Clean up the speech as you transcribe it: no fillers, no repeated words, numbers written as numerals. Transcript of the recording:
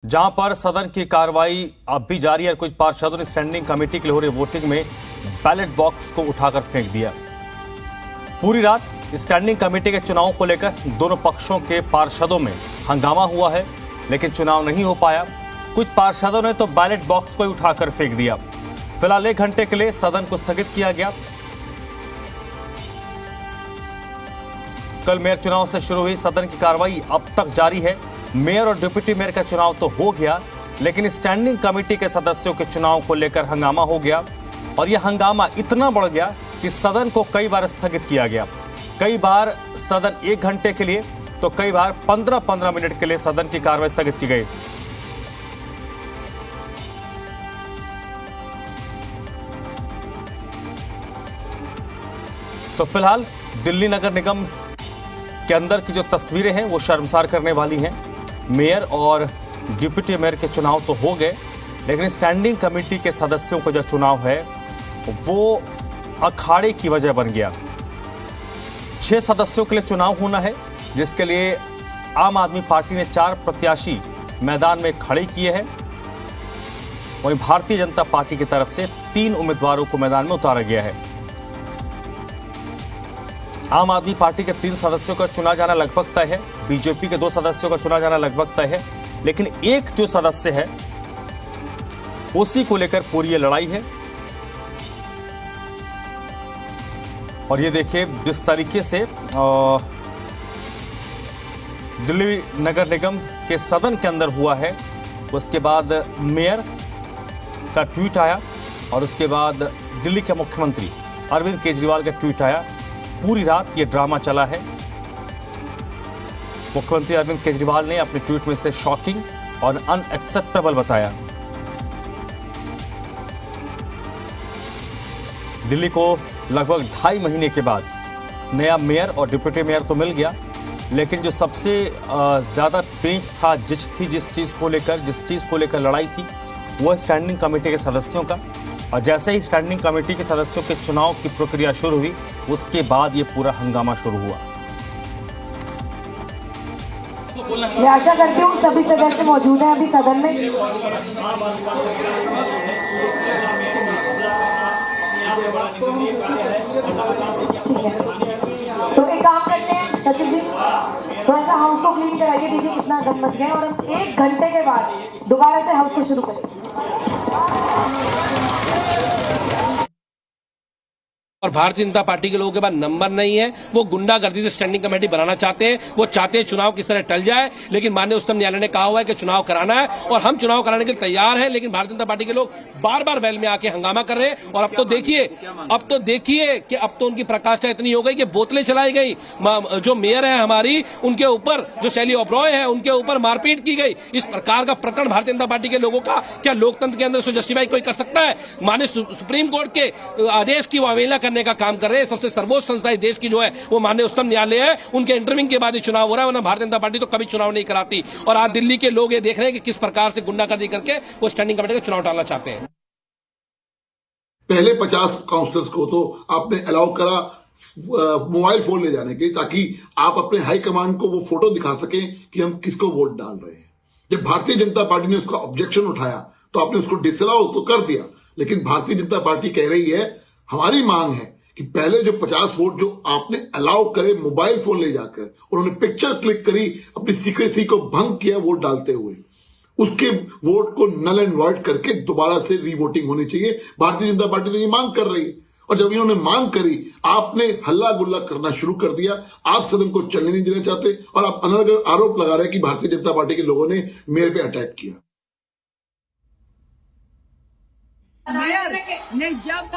जहां पर सदन की कार्रवाई अब भी जारी है। कुछ पार्षदों ने स्टैंडिंग कमेटी के लिए हो रही वोटिंग में बैलेट बॉक्स को उठाकर फेंक दिया। पूरी रात स्टैंडिंग कमेटी के चुनाव को लेकर दोनों पक्षों के पार्षदों में हंगामा हुआ है, लेकिन चुनाव नहीं हो पाया। कुछ पार्षदों ने तो बैलेट बॉक्स को ही उठाकर फेंक दिया। फिलहाल 1 घंटे के लिए सदन को स्थगित किया गया। कल मेयर चुनाव से शुरू हुई सदन की कार्रवाई अब तक जारी है। मेयर और डिप्टी मेयर का चुनाव तो हो गया, लेकिन स्टैंडिंग कमेटी के सदस्यों के चुनाव को लेकर हंगामा हो गया और यह हंगामा इतना बढ़ गया कि सदन को कई बार स्थगित किया गया। कई बार सदन 1 घंटे के लिए तो कई बार 15-15 मिनट के लिए सदन की कार्रवाई स्थगित की गई। तो फिलहाल दिल्ली नगर निगम के अंदर की जो तस्वीरें हैं वो शर्मसार करने वाली हैं। मेयर और डिप्टी मेयर के चुनाव तो हो गए, लेकिन स्टैंडिंग कमेटी के सदस्यों का जो चुनाव है वो अखाड़े की वजह बन गया। 6 सदस्यों के लिए चुनाव होना है, जिसके लिए आम आदमी पार्टी ने 4 प्रत्याशी मैदान में खड़े किए हैं। वहीं भारतीय जनता पार्टी की तरफ से 3 उम्मीदवारों को मैदान में उतारा गया है। आम आदमी पार्टी के 3 सदस्यों का चुना जाना लगभग तय है। बीजेपी के 2 सदस्यों का चुना जाना लगभग तय है, लेकिन एक जो सदस्य है उसी को लेकर पूरी ये लड़ाई है। और ये देखिए जिस तरीके से दिल्ली नगर निगम के सदन के अंदर हुआ है, उसके बाद मेयर का ट्वीट आया और उसके बाद दिल्ली के मुख्यमंत्री अरविंद केजरीवाल का ट्वीट आया। पूरी रात ये ड्रामा चला है। मुख्यमंत्री अरविंद केजरीवाल ने अपने ट्वीट में इसे शॉकिंग और अनएक्सेप्टेबल बताया। दिल्ली को लगभग 2.5 महीने के बाद नया मेयर और डिप्टी मेयर तो मिल गया, लेकिन जो सबसे ज्यादा पेंच था, जिस चीज को लेकर लड़ाई थी, वो स्टैंडिंग कमेटी के सदस्यों का। और जैसे ही स्टैंडिंग कमेटी के सदस्यों के चुनाव की प्रक्रिया शुरू हुई, उसके बाद ये पूरा हंगामा शुरू हुआ। मैं आशा करती हूँ सभी सदस्य मौजूद हैं अभी सदन में। ठीक है, तो एक काम करते हैं सचिव जी, थोड़ा सा हाउस को क्लीन कराइए, दीजिए कितना गंद मच गया, और हम 1 घंटे के बाद दोबारा से हाउस को शुरू करें। और भारतीय जनता पार्टी के लोगों के पास नंबर नहीं है। वो गुंडागर्दी से स्टैंडिंग कमेटी बनाना चाहते हैं। वो चाहते हैं चुनाव किस तरह टल जाए, लेकिन माननीय उच्चतम न्यायालय ने कहा हुआ है कि चुनाव कराना है और हम चुनाव कराने के लिए तैयार हैं। लेकिन भारतीय जनता पार्टी के लोग बार बार वेल में आके हंगामा कर रहे हैं। और अब तो देखिए कि अब तो उनकी प्रकाष्ठा इतनी हो गई कि बोतलें चलाई गई। जो मेयर है हमारी, उनके ऊपर, जो शैली ओबरॉय है, उनके ऊपर मारपीट की गई। इस प्रकार का प्रकरण भारतीय जनता पार्टी के लोगों का क्या लोकतंत्र के अंदर उसको जस्टिफाई कोई कर सकता है? माननीय सुप्रीम कोर्ट के आदेश की वो अवहेलना करने का काम कर रहे हैं। सबसे सर्वोच्च संस्था देश की जो है वो माननीय उच्चतम न्यायालय है, उनके इंटरव्यू के बाद ही चुनाव हो रहा है, वरना भारतीय जनता पार्टी तो कभी चुनाव नहीं कराती। और आज दिल्ली के लोग ये देख रहे हैं कि किस प्रकार से गुंडागर्दी करके वो स्टैंडिंग कमेटी का चुनाव टालना चाहते हैं। पहले 50 काउंसलर्स को तो आपने अलाउ करा मोबाइल फोन ले जाने के, ताकि आप अपने हाईकमांड को वो फोटो दिखा सकें कि हम किसको वोट डाल रहे हैं। जब भारतीय जनता पार्टी ने उसका ऑब्जेक्शन उठाया तो आपने उसको डिसअलाउ तो कर दिया, लेकिन भारतीय जनता पार्टी कह रही है, हमारी मांग है कि पहले जो 50 वोट जो आपने अलाउ करे मोबाइल फोन ले जाकर, उन्होंने पिक्चर क्लिक करी, अपनी सीक्रेसी को भंग किया वोट डालते हुए, उसके वोट को नल एंड वॉइड करके दोबारा से रीवोटिंग होनी चाहिए। भारतीय जनता पार्टी तो ये मांग कर रही है, और जब इन्होंने मांग करी, आपने हल्ला गुल्ला करना शुरू कर दिया। आप सदन को चलने नहीं देना चाहते और आप अनर्गल आरोप लगा रहे हैं कि भारतीय जनता पार्टी के लोगों ने मेयर पे अटैक किया। नहीं, जब